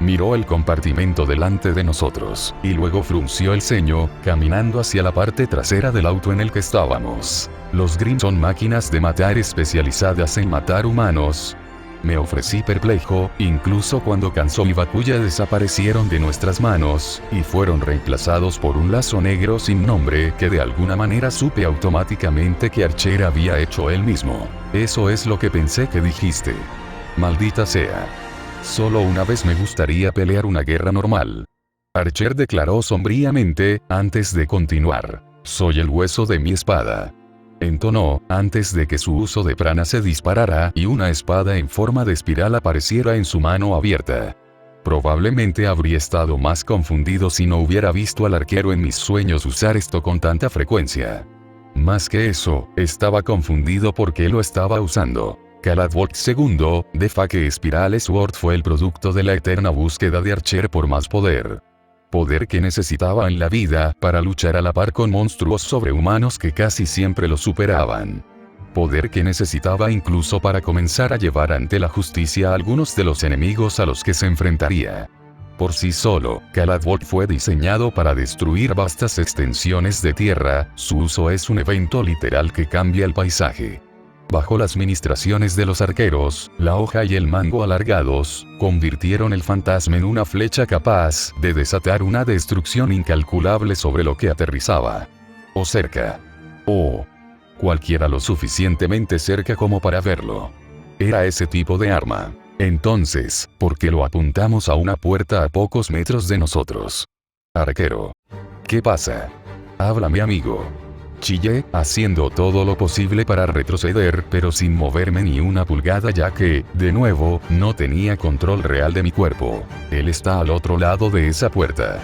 Miró el compartimento delante de nosotros, y luego frunció el ceño, caminando hacia la parte trasera del auto en el que estábamos. Los Grimm son máquinas de matar especializadas en matar humanos. Me ofrecí perplejo, incluso cuando Kanzo y Bakuya desaparecieron de nuestras manos, y fueron reemplazados por un lazo negro sin nombre que de alguna manera supe automáticamente que Archer había hecho él mismo. Eso es lo que pensé que dijiste. Maldita sea. Solo una vez me gustaría pelear una guerra normal. Archer declaró sombríamente, antes de continuar. Soy el hueso de mi espada. Entonó, antes de que su uso de prana se disparara y una espada en forma de espiral apareciera en su mano abierta. Probablemente habría estado más confundido si no hubiera visto al arquero en mis sueños usar esto con tanta frecuencia. Más que eso, estaba confundido porque lo estaba usando. Caladwalk II, de Fake Spiral Sword fue el producto de la eterna búsqueda de Archer por más poder. Poder que necesitaba en la vida para luchar a la par con monstruos sobrehumanos que casi siempre lo superaban. Poder que necesitaba incluso para comenzar a llevar ante la justicia a algunos de los enemigos a los que se enfrentaría. Por sí solo, Caladwalk fue diseñado para destruir vastas extensiones de tierra, su uso es un evento literal que cambia el paisaje. Bajo las ministraciones de los arqueros, la hoja y el mango alargados, convirtieron el fantasma en una flecha capaz de desatar una destrucción incalculable sobre lo que aterrizaba. O cerca. O cualquiera lo suficientemente cerca como para verlo. Era ese tipo de arma. Entonces, ¿por qué lo apuntamos a una puerta a pocos metros de nosotros? Arquero. ¿Qué pasa? Háblame, amigo. Chillé, haciendo todo lo posible para retroceder, pero sin moverme ni una pulgada ya que, de nuevo, no tenía control real de mi cuerpo. Él está al otro lado de esa puerta.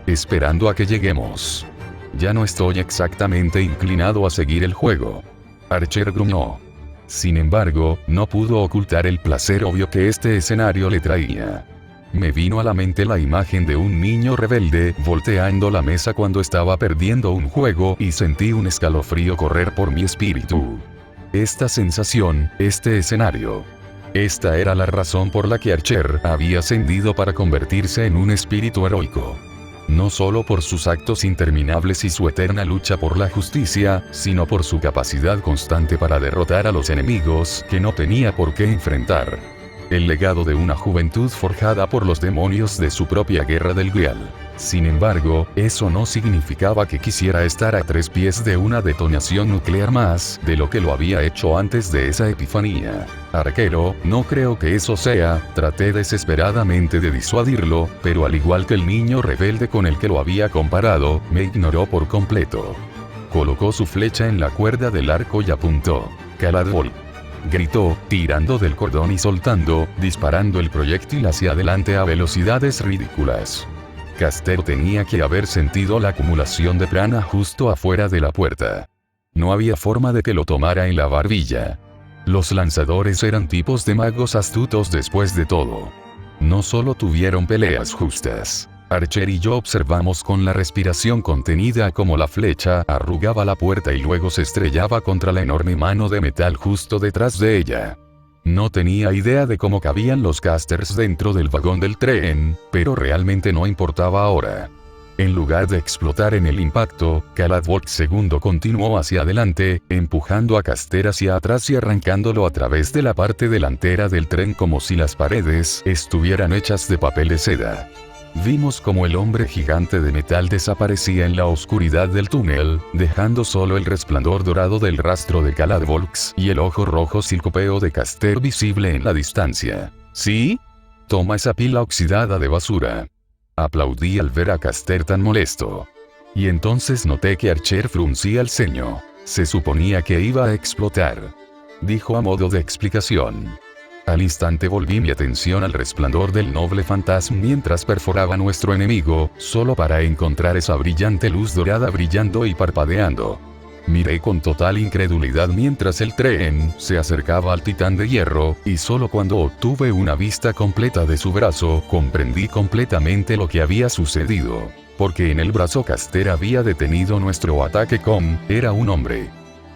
Esperando a que lleguemos. Ya no estoy exactamente inclinado a seguir el juego. Archer gruñó. Sin embargo, no pudo ocultar el placer obvio que este escenario le traía. Me vino a la mente la imagen de un niño rebelde volteando la mesa cuando estaba perdiendo un juego y sentí un escalofrío correr por mi espíritu. Esta sensación, este escenario. Esta era la razón por la que Archer había ascendido para convertirse en un espíritu heroico. No solo por sus actos interminables y su eterna lucha por la justicia, sino por su capacidad constante para derrotar a los enemigos que no tenía por qué enfrentar. El legado de una juventud forjada por los demonios de su propia guerra del Grial. Sin embargo, eso no significaba que quisiera estar a 3 pies de una detonación nuclear más de lo que lo había hecho antes de esa epifanía. Arquero, no creo que eso sea, traté desesperadamente de disuadirlo, pero al igual que el niño rebelde con el que lo había comparado, me ignoró por completo. Colocó su flecha en la cuerda del arco y apuntó. Caladvolk, gritó, tirando del cordón y soltando, disparando el proyectil hacia adelante a velocidades ridículas. Caster tenía que haber sentido la acumulación de prana justo afuera de la puerta. No había forma de que lo tomara en la barbilla. Los lanzadores eran tipos de magos astutos después de todo. No solo tuvieron peleas justas. Archer y yo observamos con la respiración contenida cómo la flecha arrugaba la puerta y luego se estrellaba contra la enorme mano de metal justo detrás de ella. No tenía idea de cómo cabían los casters dentro del vagón del tren, pero realmente no importaba ahora. En lugar de explotar en el impacto, Caladvolk II continuó hacia adelante, empujando a Caster hacia atrás y arrancándolo a través de la parte delantera del tren como si las paredes estuvieran hechas de papel de seda. Vimos como el hombre gigante de metal desaparecía en la oscuridad del túnel, dejando solo el resplandor dorado del rastro de Caladvolk y el ojo rojo silcopeo de Caster visible en la distancia. ¿Sí? Toma esa pila oxidada de basura. Aplaudí al ver a Caster tan molesto. Y entonces noté que Archer fruncía el ceño. Se suponía que iba a explotar. Dijo a modo de explicación. Al instante volví mi atención al resplandor del noble fantasma mientras perforaba a nuestro enemigo, solo para encontrar esa brillante luz dorada brillando y parpadeando. Miré con total incredulidad mientras el tren se acercaba al titán de hierro, y solo cuando obtuve una vista completa de su brazo, comprendí completamente lo que había sucedido. Porque en el brazo Caster había detenido nuestro ataque era un hombre.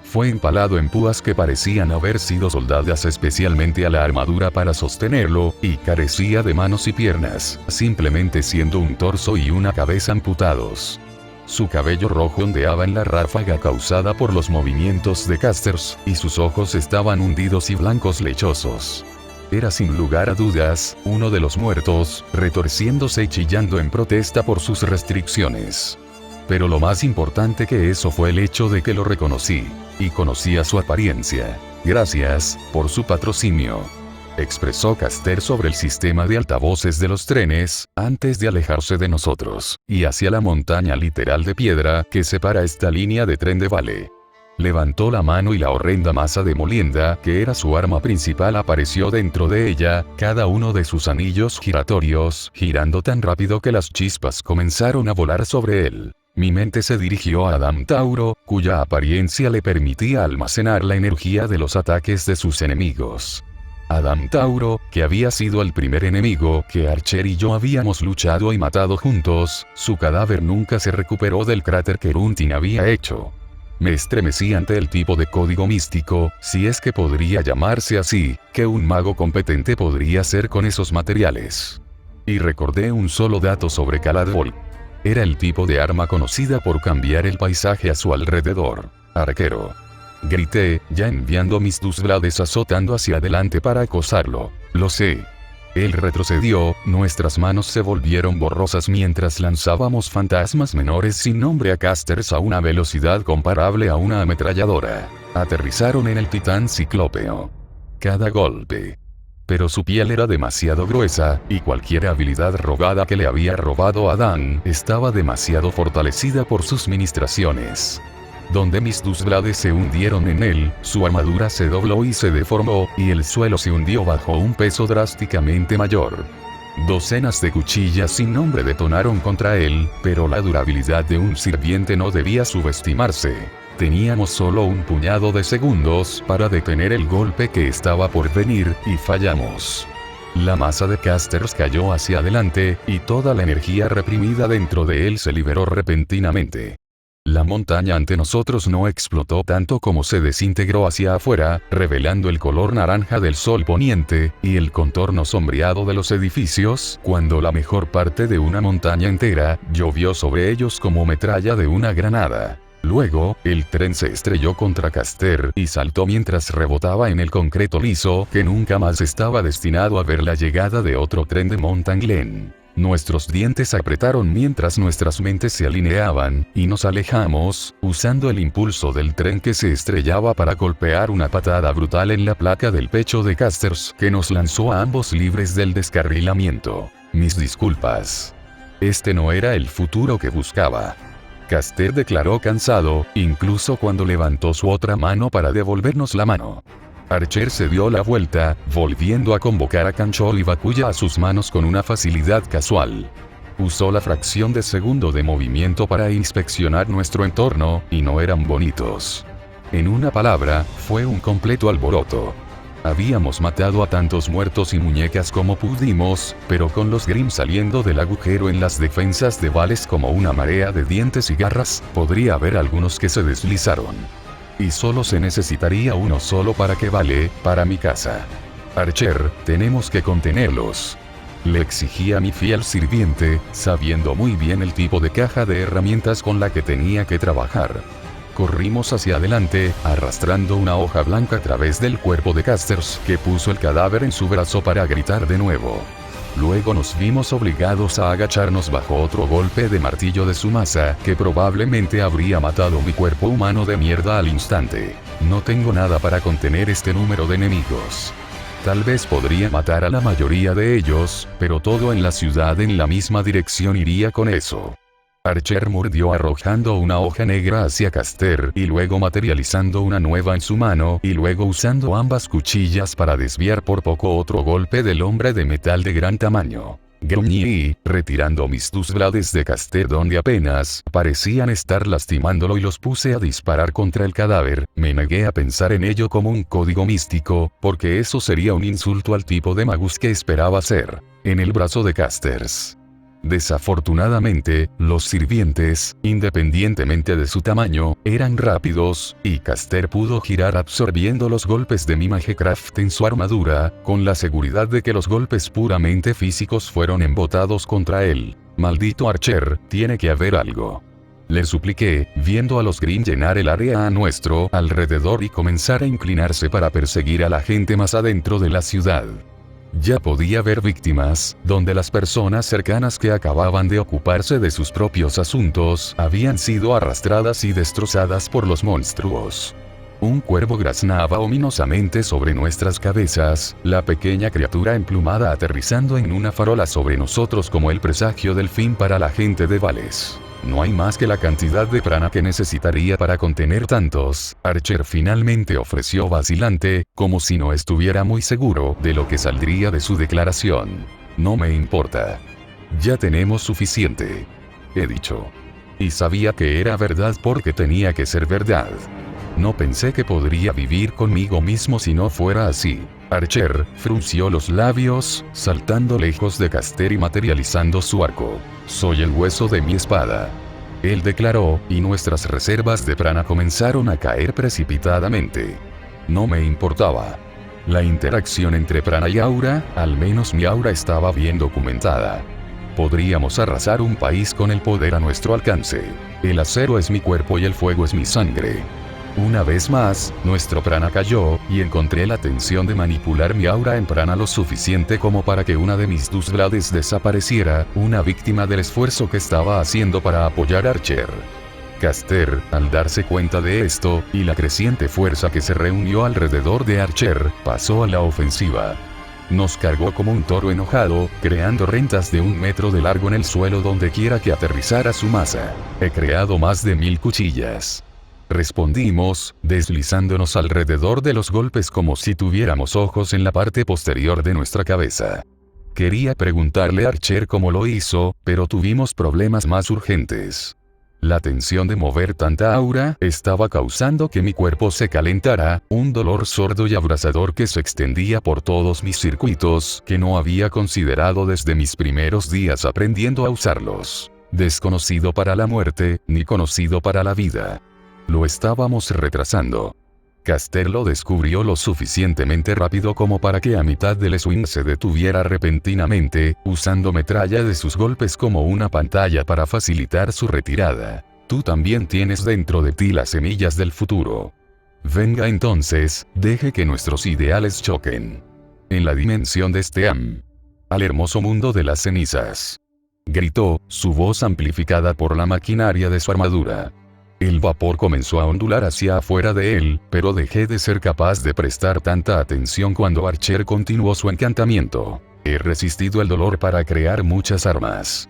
Fue empalado en púas que parecían haber sido soldadas especialmente a la armadura para sostenerlo, y carecía de manos y piernas, simplemente siendo un torso y una cabeza amputados. Su cabello rojo ondeaba en la ráfaga causada por los movimientos de Casters, y sus ojos estaban hundidos y blancos lechosos. Era sin lugar a dudas, uno de los muertos, retorciéndose y chillando en protesta por sus restricciones. Pero lo más importante que eso fue el hecho de que lo reconocí. Y conocía su apariencia. Gracias, por su patrocinio. Expresó Caster sobre el sistema de altavoces de los trenes, antes de alejarse de nosotros, y hacia la montaña literal de piedra que separa esta línea de tren de Vale. Levantó la mano y la horrenda masa de molienda, que era su arma principal, apareció dentro de ella, cada uno de sus anillos giratorios, girando tan rápido que las chispas comenzaron a volar sobre él. Mi mente se dirigió a Adam Tauro, cuya apariencia le permitía almacenar la energía de los ataques de sus enemigos. Adam Tauro, que había sido el primer enemigo que Archer y yo habíamos luchado y matado juntos, su cadáver nunca se recuperó del cráter que Runtin había hecho. Me estremecí ante el tipo de código místico, si es que podría llamarse así, que un mago competente podría hacer con esos materiales. Y recordé un solo dato sobre Caladvolk. Era el tipo de arma conocida por cambiar el paisaje a su alrededor. Arquero. Grité, ya enviando mis Dusblades azotando hacia adelante para acosarlo. Lo sé. Él retrocedió, nuestras manos se volvieron borrosas mientras lanzábamos fantasmas menores sin nombre a casters a una velocidad comparable a una ametralladora. Aterrizaron en el titán ciclópeo. Cada golpe. Pero su piel era demasiado gruesa, y cualquier habilidad robada que le había robado Adán estaba demasiado fortalecida por sus ministraciones. Donde mis Dusblades se hundieron en él, su armadura se dobló y se deformó, y el suelo se hundió bajo un peso drásticamente mayor. Docenas de cuchillas sin nombre detonaron contra él, pero la durabilidad de un sirviente no debía subestimarse. Teníamos solo un puñado de segundos para detener el golpe que estaba por venir, y fallamos. La masa de casters cayó hacia adelante, y toda la energía reprimida dentro de él se liberó repentinamente. La montaña ante nosotros no explotó tanto como se desintegró hacia afuera, revelando el color naranja del sol poniente, y el contorno sombreado de los edificios, cuando la mejor parte de una montaña entera llovió sobre ellos como metralla de una granada. Luego, el tren se estrelló contra Caster y saltó mientras rebotaba en el concreto liso que nunca más estaba destinado a ver la llegada de otro tren de Mountain Glen. Nuestros dientes apretaron mientras nuestras mentes se alineaban, y nos alejamos, usando el impulso del tren que se estrellaba para golpear una patada brutal en la placa del pecho de Casters que nos lanzó a ambos libres del descarrilamiento. Mis disculpas. Este no era el futuro que buscaba. Caster declaró cansado, incluso cuando levantó su otra mano para devolvernos la mano. Archer se dio la vuelta, volviendo a convocar a Kanchol y Bakuya a sus manos con una facilidad casual. Usó la fracción de segundo de movimiento para inspeccionar nuestro entorno, y no eran bonitos. En una palabra, fue un completo alboroto. Habíamos matado a tantos muertos y muñecas como pudimos, pero con los Grimm saliendo del agujero en las defensas de Vales como una marea de dientes y garras, podría haber algunos que se deslizaron. Y solo se necesitaría uno solo para que Vale, para mi casa. Archer, tenemos que contenerlos. Le exigí a mi fiel sirviente, sabiendo muy bien el tipo de caja de herramientas con la que tenía que trabajar. Corrimos hacia adelante, arrastrando una hoja blanca a través del cuerpo de Casters, que puso el cadáver en su brazo para gritar de nuevo. Luego nos vimos obligados a agacharnos bajo otro golpe de martillo de su masa, que probablemente habría matado mi cuerpo humano de mierda al instante. No tengo nada para contener este número de enemigos. Tal vez podría matar a la mayoría de ellos, pero todo en la ciudad en la misma dirección iría con eso. Archer mordió arrojando una hoja negra hacia Caster y luego materializando una nueva en su mano y luego usando ambas cuchillas para desviar por poco otro golpe del hombre de metal de gran tamaño. Gruñí, retirando mis Dustblades de Caster donde apenas parecían estar lastimándolo y los puse a disparar contra el cadáver. Me negué a pensar en ello como un código místico, porque eso sería un insulto al tipo de magus que esperaba ser. En el brazo de Casters. Desafortunadamente, los sirvientes, independientemente de su tamaño, eran rápidos, y Caster pudo girar absorbiendo los golpes de mi Magecraft en su armadura, con la seguridad de que los golpes puramente físicos fueron embotados contra él. Maldito Archer, tiene que haber algo. Le supliqué, viendo a los Grimm llenar el área a nuestro alrededor y comenzar a inclinarse para perseguir a la gente más adentro de la ciudad. Ya podía ver víctimas, donde las personas cercanas que acababan de ocuparse de sus propios asuntos habían sido arrastradas y destrozadas por los monstruos. Un cuervo graznaba ominosamente sobre nuestras cabezas, la pequeña criatura emplumada aterrizando en una farola sobre nosotros como el presagio del fin para la gente de Vales. No hay más que la cantidad de prana que necesitaría para contener tantos. Archer finalmente ofreció vacilante, como si no estuviera muy seguro de lo que saldría de su declaración. No me importa. Ya tenemos suficiente. He dicho. Y sabía que era verdad porque tenía que ser verdad. No pensé que podría vivir conmigo mismo si no fuera así. Archer frunció los labios, saltando lejos de Caster y materializando su arco. Soy el hueso de mi espada. Él declaró, y nuestras reservas de prana comenzaron a caer precipitadamente. No me importaba. La interacción entre prana y aura, al menos mi aura estaba bien documentada. Podríamos arrasar un país con el poder a nuestro alcance. El acero es mi cuerpo y el fuego es mi sangre. Una vez más, nuestro prana cayó, y encontré la tensión de manipular mi aura en prana lo suficiente como para que una de mis Dustblades desapareciera, una víctima del esfuerzo que estaba haciendo para apoyar a Archer. Caster, al darse cuenta de esto, y la creciente fuerza que se reunió alrededor de Archer, pasó a la ofensiva. Nos cargó como un toro enojado, creando rentas de 1 metro de largo en el suelo donde quiera que aterrizara su masa. He creado más de 1000 cuchillas. Respondimos, deslizándonos alrededor de los golpes como si tuviéramos ojos en la parte posterior de nuestra cabeza. Quería preguntarle a Archer cómo lo hizo, pero tuvimos problemas más urgentes. La tensión de mover tanta aura estaba causando que mi cuerpo se calentara, un dolor sordo y abrasador que se extendía por todos mis circuitos, que no había considerado desde mis primeros días aprendiendo a usarlos. Desconocido para la muerte, ni conocido para la vida. Lo estábamos retrasando. Caster lo descubrió lo suficientemente rápido como para que a mitad del swing se detuviera repentinamente, usando metralla de sus golpes como una pantalla para facilitar su retirada. Tú también tienes dentro de ti las semillas del futuro. Venga entonces, deje que nuestros ideales choquen. En la dimensión de este al hermoso mundo de las cenizas. Gritó, su voz amplificada por la maquinaria de su armadura. El vapor comenzó a ondular hacia afuera de él, pero dejé de ser capaz de prestar tanta atención cuando Archer continuó su encantamiento. He resistido el dolor para crear muchas armas.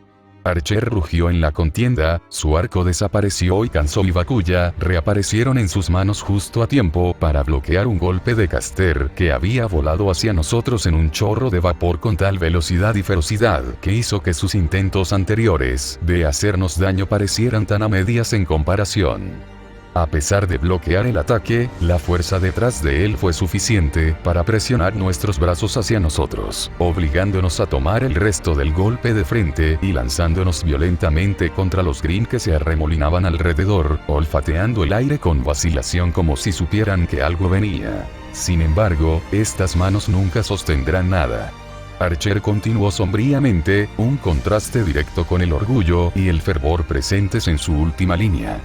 Archer rugió en la contienda, su arco desapareció y Kanzo y Bakuya reaparecieron en sus manos justo a tiempo para bloquear un golpe de Caster que había volado hacia nosotros en un chorro de vapor con tal velocidad y ferocidad que hizo que sus intentos anteriores de hacernos daño parecieran tan a medias en comparación. A pesar de bloquear el ataque, la fuerza detrás de él fue suficiente para presionar nuestros brazos hacia nosotros, obligándonos a tomar el resto del golpe de frente y lanzándonos violentamente contra los Grimm que se arremolinaban alrededor, olfateando el aire con vacilación como si supieran que algo venía. Sin embargo, estas manos nunca sostendrán nada. Archer continuó sombríamente, un contraste directo con el orgullo y el fervor presentes en su última línea.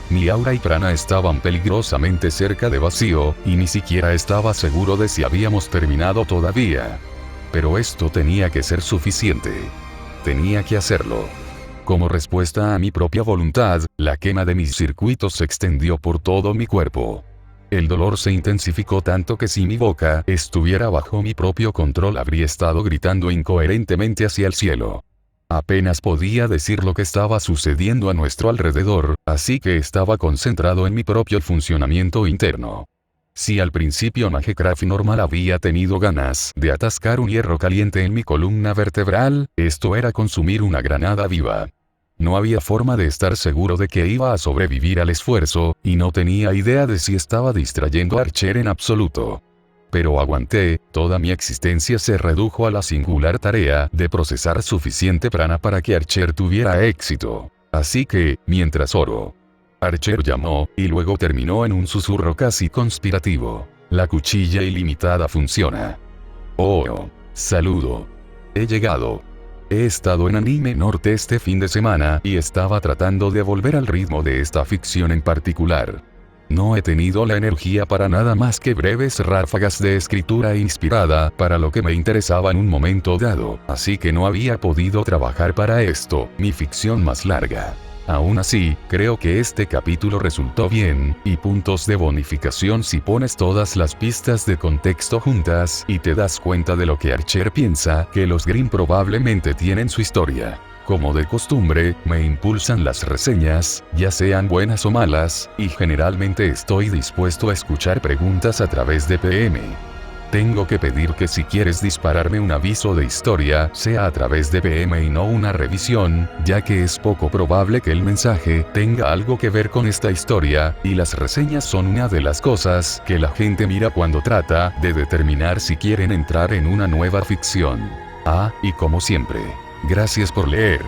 Mi aura y prana estaban peligrosamente cerca de vacío, y ni siquiera estaba seguro de si habíamos terminado todavía. Pero esto tenía que ser suficiente. Tenía que hacerlo. Como respuesta a mi propia voluntad, la quema de mis circuitos se extendió por todo mi cuerpo. El dolor se intensificó tanto que si mi boca estuviera bajo mi propio control habría estado gritando incoherentemente hacia el cielo. Apenas podía decir lo que estaba sucediendo a nuestro alrededor, así que estaba concentrado en mi propio funcionamiento interno. Si al principio Magecraft normal había tenido ganas de atascar un hierro caliente en mi columna vertebral, esto era consumir una granada viva. No había forma de estar seguro de que iba a sobrevivir al esfuerzo, y no tenía idea de si estaba distrayendo a Archer en absoluto. Pero aguanté, toda mi existencia se redujo a la singular tarea de procesar suficiente prana para que Archer tuviera éxito. Así que, mientras oro. Archer llamó, y luego terminó en un susurro casi conspirativo. La cuchilla ilimitada funciona. Oh, saludo. He llegado. He estado en Anime Norte este fin de semana y estaba tratando de volver al ritmo de esta ficción en particular. No he tenido la energía para nada más que breves ráfagas de escritura inspirada para lo que me interesaba en un momento dado, así que no había podido trabajar para esto, mi ficción más larga. Aún así, creo que este capítulo resultó bien, y puntos de bonificación si pones todas las pistas de contexto juntas y te das cuenta de lo que Archer piensa que los Grimm probablemente tienen su historia. Como de costumbre, me impulsan las reseñas, ya sean buenas o malas, y generalmente estoy dispuesto a escuchar preguntas a través de PM. Tengo que pedir que si quieres dispararme un aviso de historia, sea a través de PM y no una revisión, ya que es poco probable que el mensaje tenga algo que ver con esta historia, y las reseñas son una de las cosas que la gente mira cuando trata de determinar si quieren entrar en una nueva ficción. Ah, y como siempre. Gracias por leer.